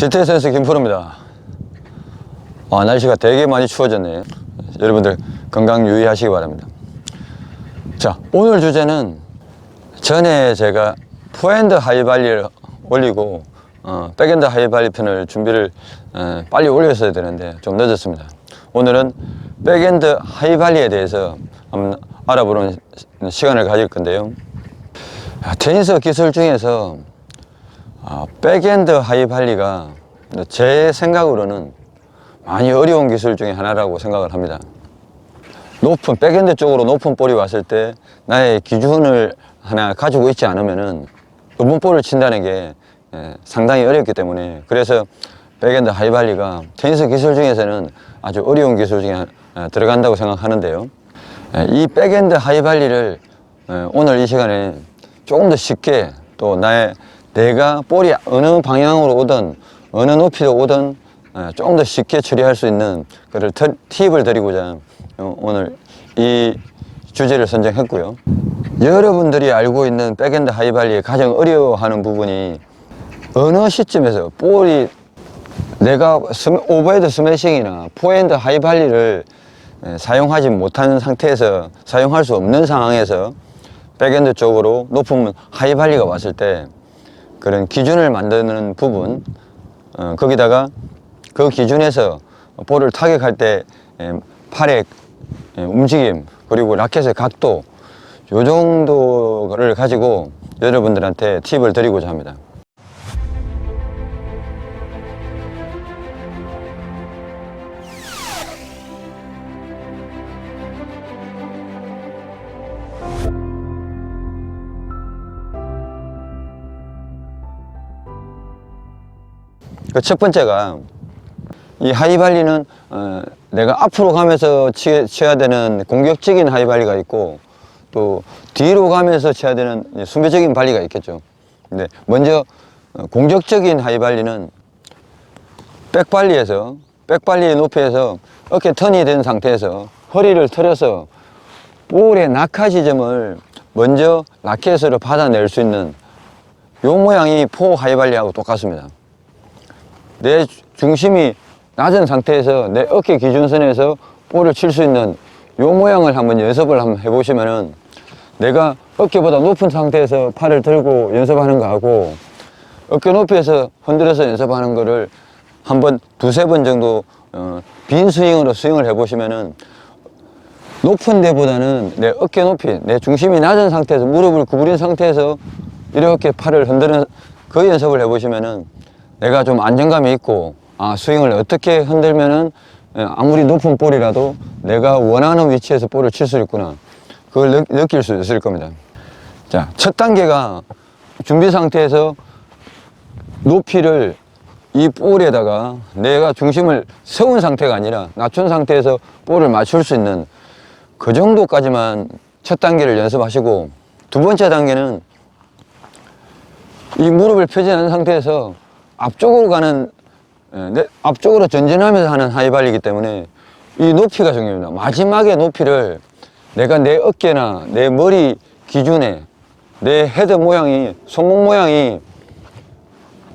디테일 센스 김프로입니다. 날씨가 되게 많이 추워졌네요. 여러분들 건강 유의하시기 바랍니다. 자, 오늘 주제는 전에 제가 포핸드 하이발리를 올리고 백핸드 하이발리 편을 준비를 빨리 올렸어야 되는데 좀 늦었습니다. 오늘은 백핸드 하이발리에 대해서 한번 알아보는 시간을 가질 건데요. 테니스 기술 중에서 백핸드 하이발리가 제 생각으로는 많이 어려운 기술 중에 하나라고 생각을 합니다. 높은 백핸드 쪽으로 높은 볼이 왔을 때 나의 기준을 하나 가지고 있지 않으면은 높은 볼을 친다는 게 상당히 어렵기 때문에, 그래서 백핸드 하이발리가 테니스 기술 중에서는 아주 어려운 기술 중에 들어간다고 생각하는데요. 이 백핸드 하이발리를 오늘 이 시간에 조금 더 쉽게, 또 내가 볼이 어느 방향으로 오든 어느 높이로 오든 조금 더 쉽게 처리할 수 있는 그런 팁을 드리고자 오늘 이 주제를 선정했고요. 여러분들이 알고 있는 백핸드 하이발리의 가장 어려워하는 부분이 어느 시점에서 볼이 내가 오버헤드 스매싱이나 포핸드 하이발리를 사용하지 못하는 상태에서, 사용할 수 없는 상황에서 백핸드 쪽으로 높은 하이발리가 왔을 때 그런 기준을 만드는 부분, 거기다가 그 기준에서 볼을 타격할 때 팔의 움직임, 그리고 라켓의 각도, 요 정도를 가지고 여러분들한테 팁을 드리고자 합니다. 그 첫 번째가, 이 하이발리는 내가 앞으로 가면서 쳐야 되는 공격적인 하이발리가 있고, 또 뒤로 가면서 쳐야 되는 수비적인 발리가 있겠죠. 근데 먼저 공격적인 하이발리는 백발리의 높이에서 어깨 턴이 된 상태에서 허리를 틀어서 볼의 낙하 지점을 먼저 라켓으로 받아낼 수 있는 요 모양이 포 하이발리하고 똑같습니다. 내 중심이 낮은 상태에서 내 어깨 기준선에서 볼을 칠 수 있는 요 모양을 한번 연습을 한번 해보시면은, 내가 어깨보다 높은 상태에서 팔을 들고 연습하는 거하고 어깨 높이에서 흔들어서 연습하는 거를 한번 두세 번 정도 빈 스윙으로 스윙을 해보시면은, 높은 데보다는 내 어깨 높이, 내 중심이 낮은 상태에서 무릎을 구부린 상태에서 이렇게 팔을 흔드는 그 연습을 해보시면은 내가 좀 안정감이 있고, 스윙을 어떻게 흔들면은 아무리 높은 볼이라도 내가 원하는 위치에서 볼을 칠 수 있구나, 그걸 느낄 수 있을 겁니다. 자, 첫 단계가 준비 상태에서 높이를 이 볼에다가 내가 중심을 세운 상태가 아니라 낮춘 상태에서 볼을 맞출 수 있는 그 정도까지만 첫 단계를 연습하시고, 두 번째 단계는 이 무릎을 펴지 않은 상태에서 앞쪽으로 전진하면서 하는 하이발리이기 때문에 이 높이가 중요합니다. 마지막에 높이를 내가 내 어깨나 내 머리 기준에 내 헤드 모양이, 손목 모양이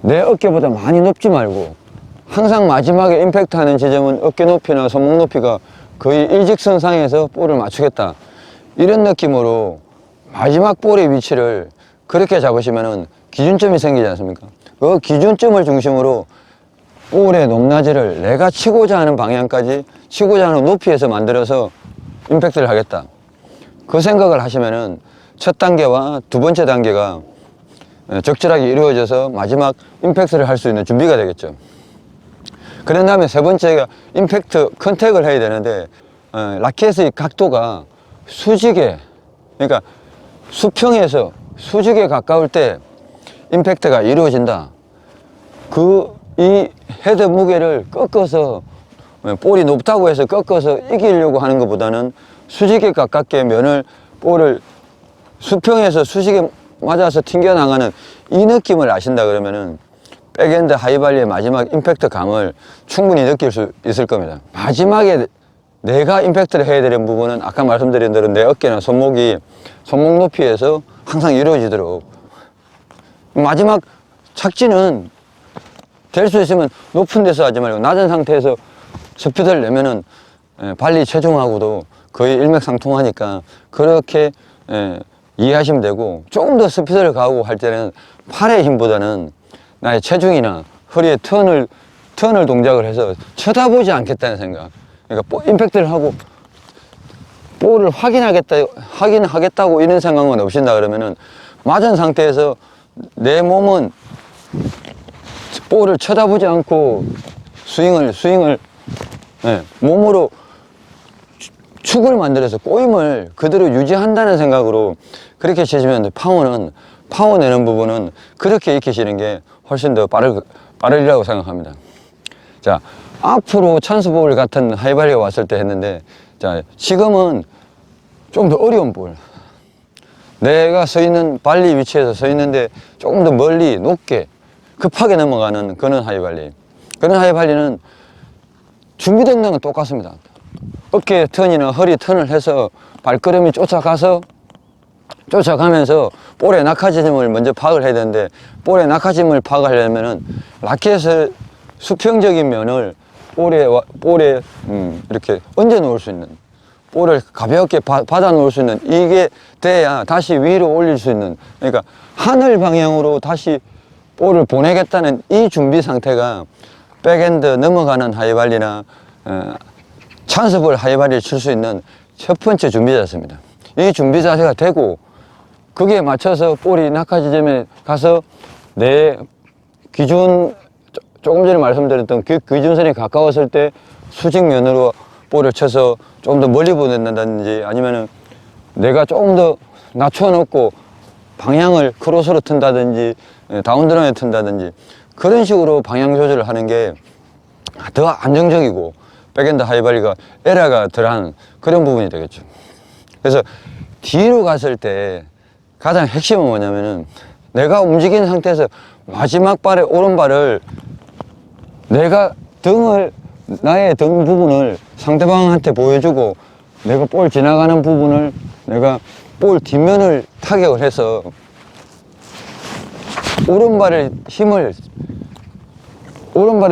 내 어깨보다 많이 높지 말고, 항상 마지막에 임팩트 하는 지점은 어깨 높이나 손목 높이가 거의 일직선상에서 볼을 맞추겠다, 이런 느낌으로 마지막 볼의 위치를 그렇게 잡으시면은 기준점이 생기지 않습니까? 그 기준점을 중심으로 볼의 높낮이를 내가 치고자 하는 방향까지, 치고자 하는 높이에서 만들어서 임팩트를 하겠다, 그 생각을 하시면은 첫 단계와 두 번째 단계가 적절하게 이루어져서 마지막 임팩트를 할 수 있는 준비가 되겠죠. 그런 다음에 세 번째가 임팩트 컨택을 해야 되는데, 라켓의 각도가 수직에, 그러니까 수평에서 수직에 가까울 때 임팩트가 이루어진다. 이 헤드 무게를 꺾어서, 볼이 높다고 해서 꺾어서 이기려고 하는 것보다는 수직에 가깝게 볼을 수평에서 수직에 맞아서 튕겨나가는 이 느낌을 아신다 그러면은 백핸드 하이발리의 마지막 임팩트 감을 충분히 느낄 수 있을 겁니다. 마지막에 내가 임팩트를 해야 되는 부분은 아까 말씀드린 대로 내 어깨나 손목 높이에서 항상 이루어지도록, 마지막 착지는 될 수 있으면 높은 데서 하지 말고 낮은 상태에서 스피드를 내면은 발리 체중하고도 거의 일맥상통하니까 그렇게 이해하시면 되고, 조금 더 스피드를 가고 할 때는 팔의 힘보다는 나의 체중이나 허리에 턴을 동작을 해서 쳐다보지 않겠다는 생각. 그러니까 임팩트를 하고 볼을 확인하겠다고 이런 생각만 없인다 그러면은, 맞은 상태에서 내 몸은 볼을 쳐다보지 않고 스윙을 몸으로 축을 만들어서 꼬임을 그대로 유지한다는 생각으로 그렇게 치시면 파워 내는 부분은 그렇게 익히시는 게 훨씬 더 빠르리라고 생각합니다. 자, 앞으로 찬스볼 같은 하이발리가 왔을 때 했는데, 자, 지금은 좀 더 어려운 볼, 내가 서 있는 발리 위치에서 서 있는데 조금 더 멀리 높게 급하게 넘어가는 그런 하이발리는 준비된 건 똑같습니다. 어깨 턴이나 허리 턴을 해서 발걸음이 쫓아가면서 볼의 낙하지점을 먼저 파악을 해야 되는데, 볼의 낙하지점을 파악하려면은 라켓의 수평적인 면을 볼에 이렇게 얹어 놓을 수 있는, 볼을 가볍게 받아 놓을 수 있는, 이게 돼야 다시 위로 올릴 수 있는, 그러니까 하늘 방향으로 다시 볼을 보내겠다는 이 준비 상태가 백핸드 넘어가는 하이발리나 찬스볼 하이발리를 칠 수 있는 첫 번째 준비 자세입니다. 이 준비 자세가 되고, 그게 맞춰서 볼이 낙하지점에 가서 내 기준, 조금 전에 말씀드렸던 그 기준선에 가까웠을 때 수직면으로 볼을 쳐서 조금 더 멀리 보낸다든지, 아니면은 내가 조금 더 낮춰놓고 방향을 크로스로 튼다든지 다운드라인에 튼다든지, 그런 식으로 방향 조절을 하는 게 더 안정적이고 백핸드 하이발리가 에러가 덜한 그런 부분이 되겠죠. 그래서 뒤로 갔을 때 가장 핵심은 뭐냐면은, 내가 움직이는 상태에서 마지막 발의 오른발을 나의 등 부분을 상대방한테 보여주고, 내가 볼 지나가는 부분을 내가 볼 뒷면을 타격을 해서 오른발을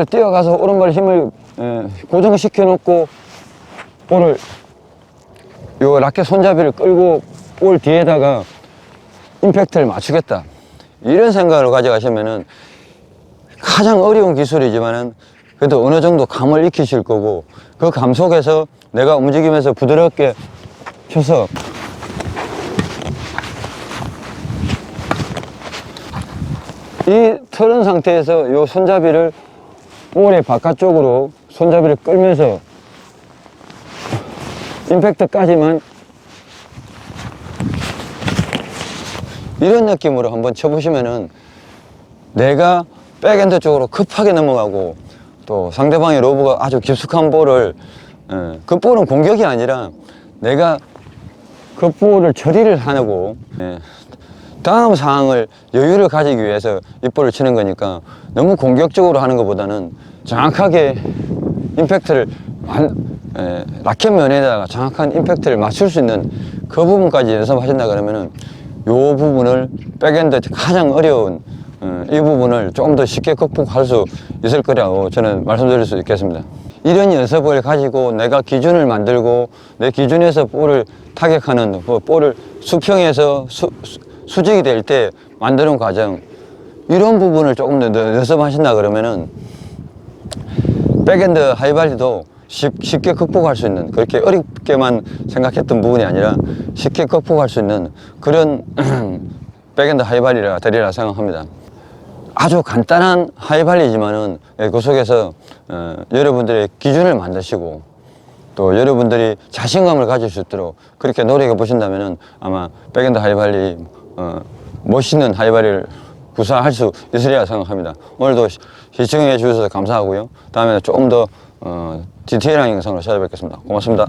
뛰어가서 오른발 힘을 고정시켜 놓고 볼을 요 라켓 손잡이를 끌고 볼 뒤에다가 임팩트를 맞추겠다, 이런 생각을 가져가시면은 가장 어려운 기술이지만은 그래도 어느 정도 감을 익히실 거고, 그 감 속에서 내가 움직이면서 부드럽게 쳐서 이 틀은 상태에서 요 손잡이를 볼의 바깥쪽으로 손잡이를 끌면서 임팩트까지만 이런 느낌으로 한번 쳐보시면은, 내가 백핸드 쪽으로 급하게 넘어가고 또 상대방의 로브가 아주 깊숙한 볼을, 그 볼은 공격이 아니라 내가 그 볼을 처리를 하고 다음 상황을 여유를 가지기 위해서 이 볼을 치는 거니까, 너무 공격적으로 하는 것보다는 정확하게 임팩트를 라켓 면에다가 정확한 임팩트를 맞출 수 있는 그 부분까지 연습하신다 그러면은, 요 부분을 백핸드 가장 어려운 이 부분을 조금 더 쉽게 극복할 수 있을 거라고 저는 말씀드릴 수 있겠습니다. 이런 연습을 가지고 내가 기준을 만들고 내 기준에서 볼을 타격하는, 볼을 수평에서 수직이 될 때 만드는 과정, 이런 부분을 조금 더 연습하신다 그러면은 백핸드 하이발리도 쉽게 극복할 수 있는, 그렇게 어렵게만 생각했던 부분이 아니라 쉽게 극복할 수 있는 그런 백핸드 하이발리가 되리라 생각합니다. 아주 간단한 하이발리지만은 그 속에서 여러분들의 기준을 만드시고 또 여러분들이 자신감을 가질 수 있도록 그렇게 노력해 보신다면은 아마 백핸드 하이발리 멋있는 하이발리를 구사할 수 있으리라 생각합니다. 오늘도 시청해 주셔서 감사하고요. 다음에 조금 더 디테일한 영상으로 찾아뵙겠습니다. 고맙습니다.